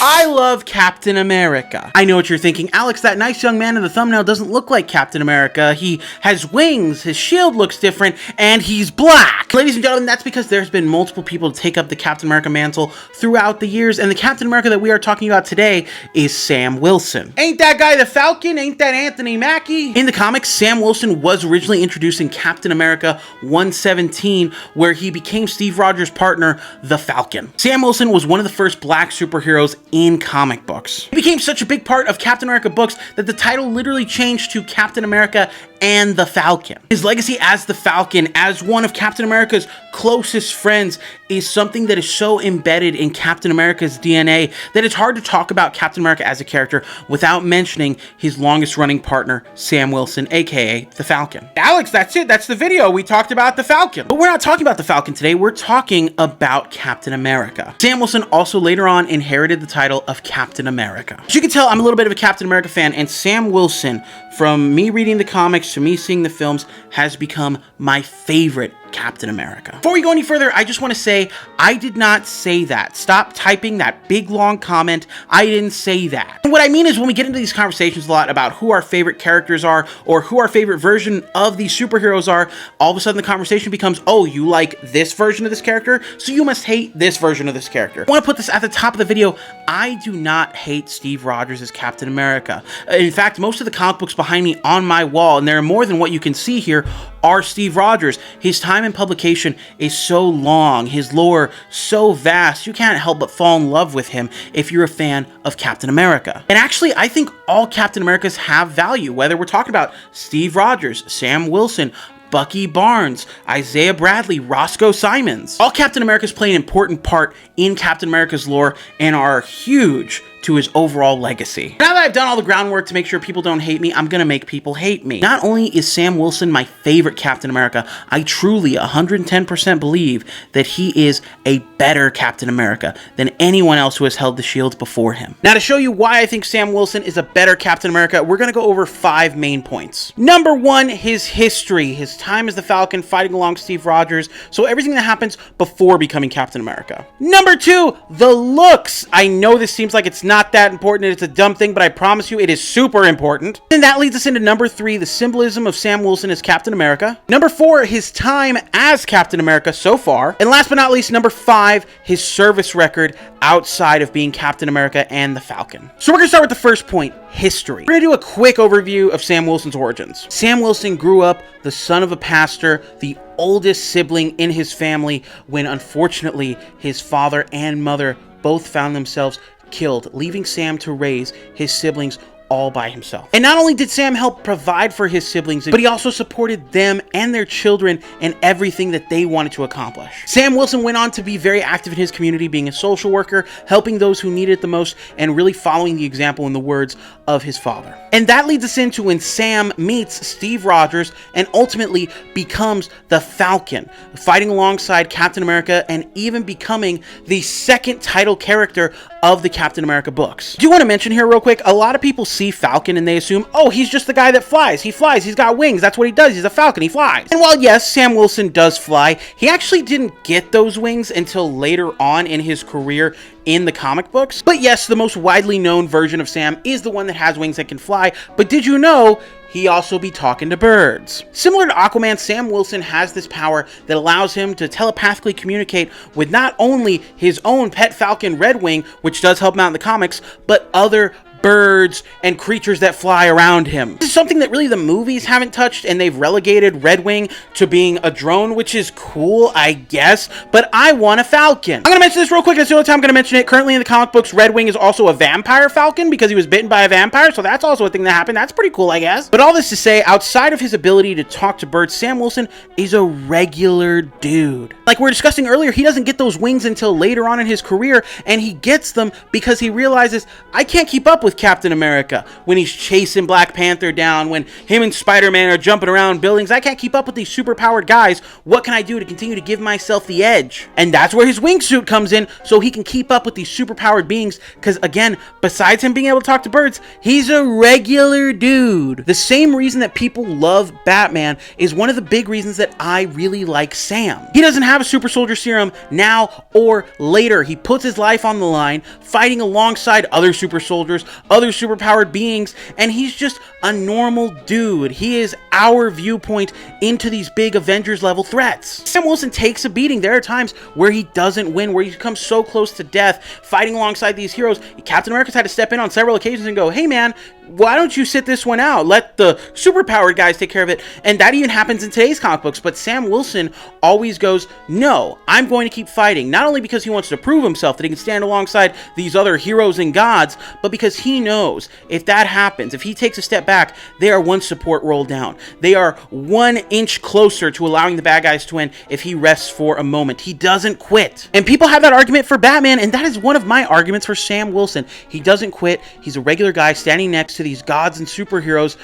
I love Captain America. I know what you're thinking, Alex, that nice young man in the thumbnail doesn't look like Captain America. He has wings, his shield looks different, and he's black. Ladies and gentlemen, that's because there's been multiple people to take up the Captain America mantle throughout the years, and the Captain America that we are talking about today is Sam Wilson. Ain't that guy the Falcon? Ain't that Anthony Mackie? In the comics, Sam Wilson was originally introduced in Captain America 117, where he became Steve Rogers' partner, the Falcon. Sam Wilson was one of the first black superheroes in comic books. He became such a big part of Captain America books that the title literally changed to Captain America and the Falcon. His legacy as the Falcon, as one of Captain America's closest friends, is something that is so embedded in Captain America's DNA that it's hard to talk about Captain America as a character without mentioning his longest running partner, Sam Wilson, aka the Falcon. Alex, that's it. That's the video. We talked about the Falcon. But we're not talking about the Falcon today. We're talking about Captain America. Sam Wilson also later on inherited the title of Captain America. As you can tell, I'm a little bit of a Captain America fan, and Sam Wilson, from me reading the comics to me seeing the films, has become my favorite Captain America. Before we go any further, I just want to say, I did not say that. Stop typing that big long comment. I didn't say that. And what I mean is, when we get into these conversations a lot about who our favorite characters are or who our favorite version of these superheroes are, all of a sudden the conversation becomes, oh, you like this version of this character, so you must hate this version of this character. I want to put this at the top of the video. I do not hate Steve Rogers as Captain America. In fact, most of the comic books behind me on my wall, and there are more than what you can see here, are Steve Rogers. His time in publication is so long, his lore so vast, you can't help but fall in love with him if you're a fan of Captain America. And actually, I think all Captain Americas have value, whether we're talking about Steve Rogers, Sam Wilson, Bucky Barnes, Isaiah Bradley, Roscoe Simons. All Captain Americas play an important part in Captain America's lore and are huge to his overall legacy. Now that I've done all the groundwork to make sure people don't hate me, I'm gonna make people hate me. Not only is Sam Wilson my favorite Captain America, I truly 110% believe that he is a better Captain America than anyone else who has held the shield before him. Now, to show you why I think Sam Wilson is a better Captain America, we're gonna go over 5 main points. Number 1, his history, his time as the Falcon fighting along Steve Rogers, so everything that happens before becoming Captain America. Number 2, the looks. I know this seems like it's not that important, it's a dumb thing, but I promise you it is super important. And that leads us into number 3, the symbolism of Sam Wilson as Captain America. Number 4, his time as Captain America so far. And last but not least, number 5, his service record outside of being Captain America and the Falcon. So we're gonna start with the first point, history. We're gonna do a quick overview of Sam Wilson's origins. Sam Wilson grew up the son of a pastor, the oldest sibling in his family, when unfortunately his father and mother both found themselves killed, leaving Sam to raise his siblings all by himself. And not only did Sam help provide for his siblings, but he also supported them and their children in everything that they wanted to accomplish. Sam Wilson went on to be very active in his community, being a social worker, helping those who needed it the most, and really following the example in the words of his father. And that leads us into when Sam meets Steve Rogers and ultimately becomes the Falcon, fighting alongside Captain America and even becoming the second title character of the Captain America books. Do you want to mention here real quick, a lot of people see Falcon and they assume, oh, he's just the guy that flies. He flies, he's got wings, that's what he does, he's a Falcon, he flies. And while yes, Sam Wilson does fly, he actually didn't get those wings until later on in his career in the comic books. But yes, the most widely known version of Sam is the one that has wings that can fly, but did you know he also be talking to birds? Similar to Aquaman, Sam Wilson has this power that allows him to telepathically communicate with not only his own pet falcon Redwing, which does help him out in the comics, but other birds and creatures that fly around him. This is something that really the movies haven't touched, and they've relegated Redwing to being a drone, which is cool, I guess, but I want a falcon. I'm gonna mention this real quick, that's the only time I'm gonna mention it. Currently in the comic books, Redwing is also a vampire falcon because he was bitten by a vampire, so that's also a thing that happened. That's pretty cool, I guess. But all this to say, outside of his ability to talk to birds, Sam Wilson is a regular dude. Like we were discussing earlier, he doesn't get those wings until later on in his career, and he gets them because he realizes, I can't keep up with of Captain America. When he's chasing Black Panther down, when him and Spider-Man are jumping around buildings, I can't keep up with these superpowered guys. What can I do to continue to give myself the edge? And that's where his wingsuit comes in, so he can keep up with these superpowered beings, because again, besides him being able to talk to birds, he's a regular dude. The same reason that people love Batman is one of the big reasons that I really like Sam. He doesn't have a super soldier serum now or later. He puts his life on the line, fighting alongside other super soldiers, other superpowered beings, and he's just a normal dude. He is our viewpoint into these big Avengers level threats. Sam Wilson takes a beating. There are times where he doesn't win, where he comes so close to death fighting alongside these heroes. Captain America's had to step in on several occasions and go, hey man, why don't you sit this one out? Let the superpowered guys take care of it. And that even happens in today's comic books. But Sam Wilson always goes, no, I'm going to keep fighting. Not only because he wants to prove himself that he can stand alongside these other heroes and gods, but because he knows if that happens, if he takes a step back, they are one support roll down. They are 1 inch closer to allowing the bad guys to win if he rests for a moment. He doesn't quit. And people have that argument for Batman, and that is one of my arguments for Sam Wilson. He doesn't quit. He's a regular guy standing next to these gods and superheroes,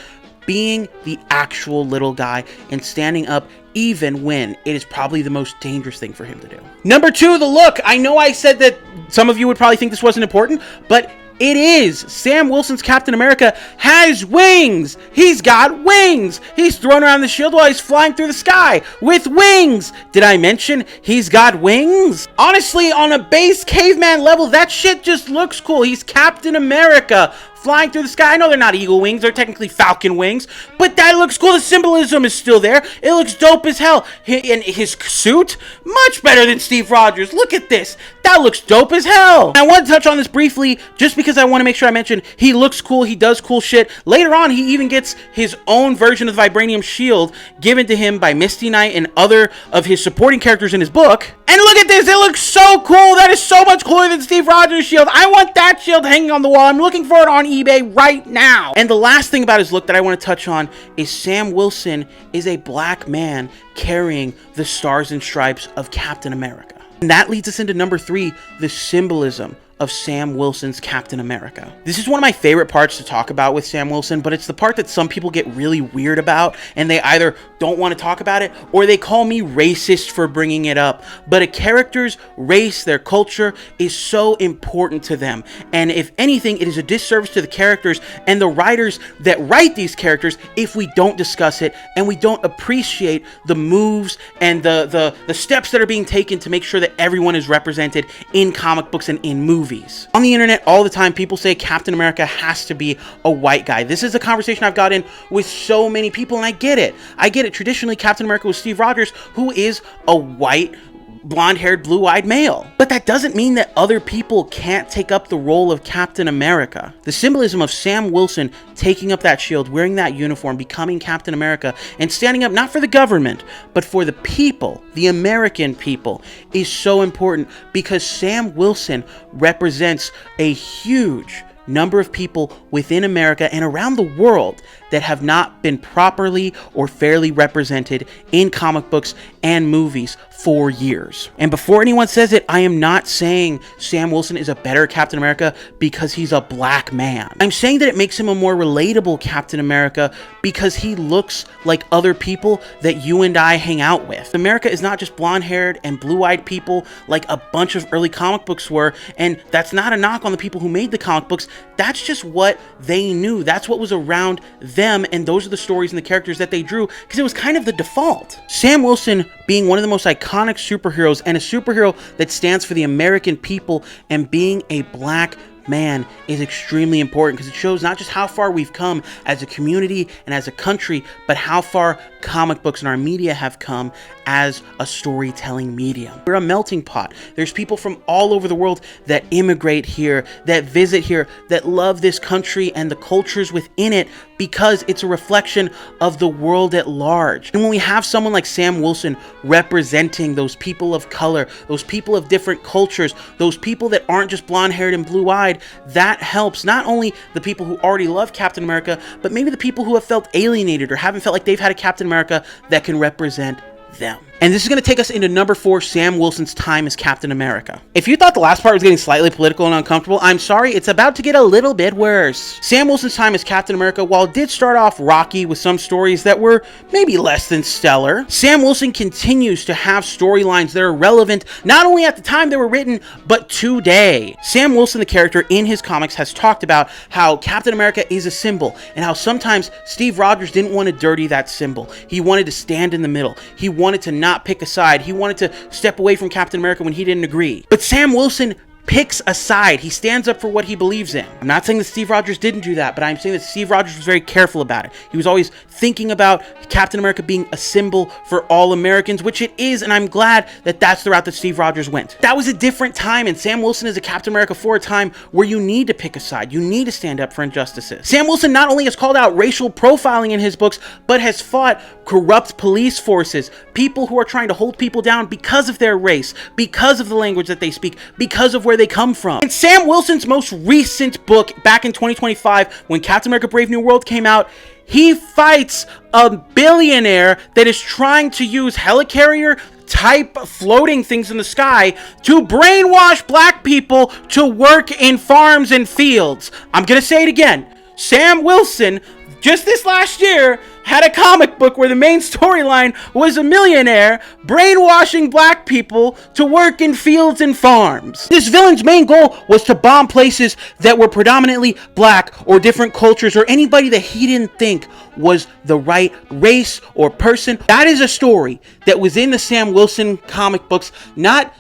being the actual little guy and standing up even when it is probably the most dangerous thing for him to do. Number 2, the look. I know I said that some of you would probably think this wasn't important, but it is. Sam Wilson's Captain America has wings. He's got wings. He's throwing around the shield while he's flying through the sky with wings. Did I mention he's got wings? Honestly, on a base caveman level, that shit just looks cool. He's Captain America flying through the sky. I know they're not eagle wings, they're technically falcon wings, but that looks cool. The symbolism is still there. It looks dope as hell. And his suit, much better than Steve Rogers. Look at this. That looks dope as hell. I want to touch on this briefly, just because I want to make sure I mention he looks cool, he does cool shit. Later on, he even gets his own version of the vibranium shield given to him by Misty Knight and other of his supporting characters in his book. And look at this, it looks so cool. That is so much cooler than Steve Rogers' shield. I want that shield hanging on the wall. I'm looking for it on eBay right now. And the last thing about his look that I want to touch on is Sam Wilson is a black man carrying the stars and stripes of Captain America. And that leads us into number 3, the symbolism of Sam Wilson's Captain America. This is one of my favorite parts to talk about with Sam Wilson, but it's the part that some people get really weird about, and they either don't want to talk about it, or they call me racist for bringing it up. But a character's race, their culture, is so important to them. And if anything, it is a disservice to the characters and the writers that write these characters if we don't discuss it, and we don't appreciate the moves and the steps that are being taken to make sure that everyone is represented in comic books and in movies. On the internet all the time, people say Captain America has to be a white guy. This is a conversation I've got in with so many people, and I get it. Traditionally, Captain America was Steve Rogers, who is a white, blonde-haired, blue-eyed male. But that doesn't mean that other people can't take up the role of Captain America. The symbolism of Sam Wilson taking up that shield, wearing that uniform, becoming Captain America, and standing up not for the government, but for the people, the American people, is so important because Sam Wilson represents a huge number of people within America and around the world that have not been properly or fairly represented in comic books and movies for years. And before anyone says it, I am not saying Sam Wilson is a better Captain America because he's a black man. I'm saying that it makes him a more relatable Captain America because he looks like other people that you and I hang out with. America is not just blonde-haired and blue-eyed people like a bunch of early comic books were, and that's not a knock on the people who made the comic books. That's just what they knew. That's what was around them, and those are the stories and the characters that they drew because it was kind of the default. Sam Wilson being one of the most iconic superheroes and a superhero that stands for the American people and being a black man is extremely important because it shows not just how far we've come as a community and as a country, but how far comic books and our media have come as a storytelling medium. We're a melting pot. There's people from all over the world that immigrate here, that visit here, that love this country and the cultures within it because it's a reflection of the world at large. And when we have someone like Sam Wilson representing those people of color, those people of different cultures, those people that aren't just blonde-haired and blue-eyed, that helps not only the people who already love Captain America, but maybe the people who have felt alienated or haven't felt like they've had a Captain America that can represent them. And this is going to take us into number 4, Sam Wilson's time as Captain America. If you thought the last part was getting slightly political and uncomfortable, I'm sorry, it's about to get a little bit worse. Sam Wilson's time as Captain America, while it did start off rocky with some stories that were maybe less than stellar, Sam Wilson continues to have storylines that are relevant not only at the time they were written, but today. Sam Wilson, the character in his comics, has talked about how Captain America is a symbol and how sometimes Steve Rogers didn't want to dirty that symbol. He wanted to stand in the middle. He wanted to not pick a side. He wanted to step away from Captain America when he didn't agree. But Sam Wilson picks a side. He stands up for what he believes in. I'm not saying that Steve Rogers didn't do that, but I'm saying that Steve Rogers was very careful about it. He was always thinking about Captain America being a symbol for all Americans, which it is, and I'm glad that that's the route that Steve Rogers went. That was a different time, and Sam Wilson is a Captain America for a time where you need to pick a side. You need to stand up for injustices. Sam Wilson not only has called out racial profiling in his books, but has fought corrupt police forces, people who are trying to hold people down because of their race, because of the language that they speak, because of where they come from. In Sam Wilson's most recent book, back in 2025, when Captain America Brave New World came out, he fights a billionaire that is trying to use helicarrier type floating things in the sky to brainwash black people to work in farms and fields. I'm gonna say it again. Sam Wilson, just this last year, had a comic book where the main storyline was a millionaire brainwashing black people to work in fields and farms. This villain's main goal was to bomb places that were predominantly black or different cultures or anybody that he didn't think was the right race or person. That is a story that was in the Sam Wilson comic books, not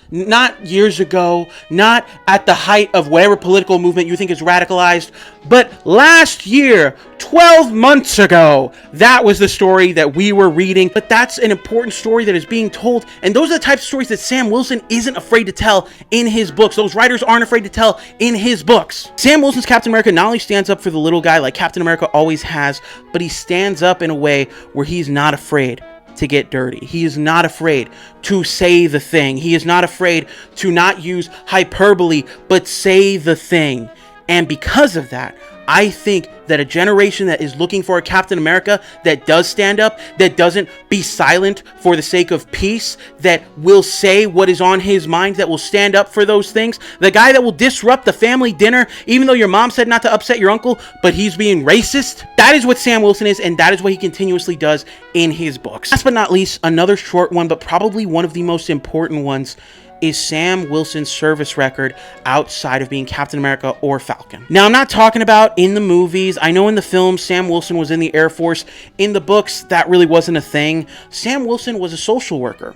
years ago, not at the height of whatever political movement you think is radicalized, but last year, 12 months ago. That was the story that we were reading, but that's an important story that is being told, and those are the types of stories that Sam Wilson isn't afraid to tell in his books. Those writers aren't afraid to tell in his books. Sam Wilson's Captain America not only stands up for the little guy like Captain America always has, but he stands up in a way where he's not afraid to get dirty. He is not afraid to say the thing. He is not afraid to not use hyperbole, but say the thing. And because of that, I think that a generation that is looking for a Captain America that does stand up, that doesn't be silent for the sake of peace, that will say what is on his mind, that will stand up for those things, the guy that will disrupt the family dinner, even though your mom said not to upset your uncle, but he's being racist. That is what Sam Wilson is, and that is what he continuously does in his books. Last but not least, another short one, but probably one of the most important ones, is Sam Wilson's service record outside of being Captain America or Falcon. Now, I'm not talking about in the movies. I know in the films, Sam Wilson was in the Air Force. In the books, that really wasn't a thing. Sam Wilson was a social worker.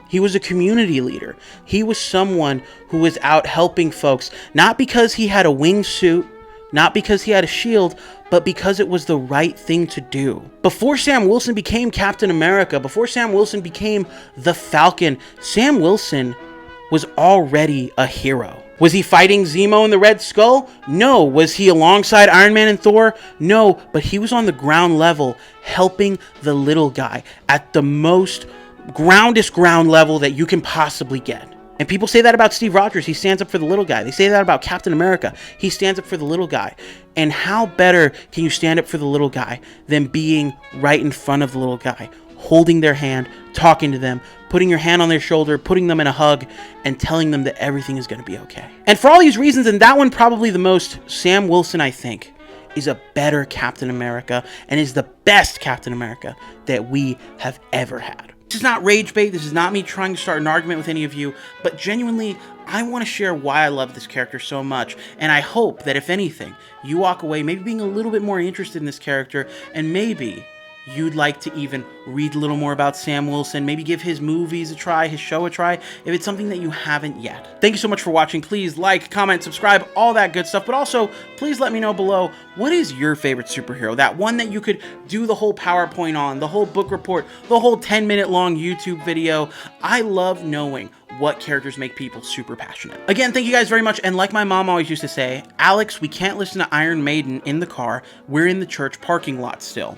He was a community leader. He was someone who was out helping folks, not because he had a wingsuit, not because he had a shield, but because it was the right thing to do. Before Sam Wilson became Captain America, before Sam Wilson became the Falcon, Sam Wilson was already a hero. Was he fighting Zemo and the Red Skull? No. Was he alongside Iron Man and Thor? No. But he was on the ground level helping the little guy at the most ground level that you can possibly get. And people say that about Steve Rogers. He stands up for the little guy. They say that about Captain America. He stands up for the little guy. And how better can you stand up for the little guy than being right in front of the little guy, holding their hand, talking to them, putting your hand on their shoulder, putting them in a hug, and telling them that everything is going to be okay. And for all these reasons, and that one probably the most, Sam Wilson, I think, is a better Captain America and is the best Captain America that we have ever had. This is not rage bait. This is not me trying to start an argument with any of you, but genuinely, I want to share why I love this character so much, and I hope that if anything, you walk away maybe being a little bit more interested in this character, and maybe you'd like to even read a little more about Sam Wilson, maybe give his movies a try, his show a try, if it's something that you haven't yet. Thank you so much for watching. Please like, comment, subscribe, all that good stuff, but also, please let me know below, what is your favorite superhero? That one that you could do the whole PowerPoint on, the whole book report, the whole 10-minute long YouTube video. I love knowing what characters make people super passionate. Again, thank you guys very much, and like my mom always used to say, Alex, we can't listen to Iron Maiden in the car, we're in the church parking lot still.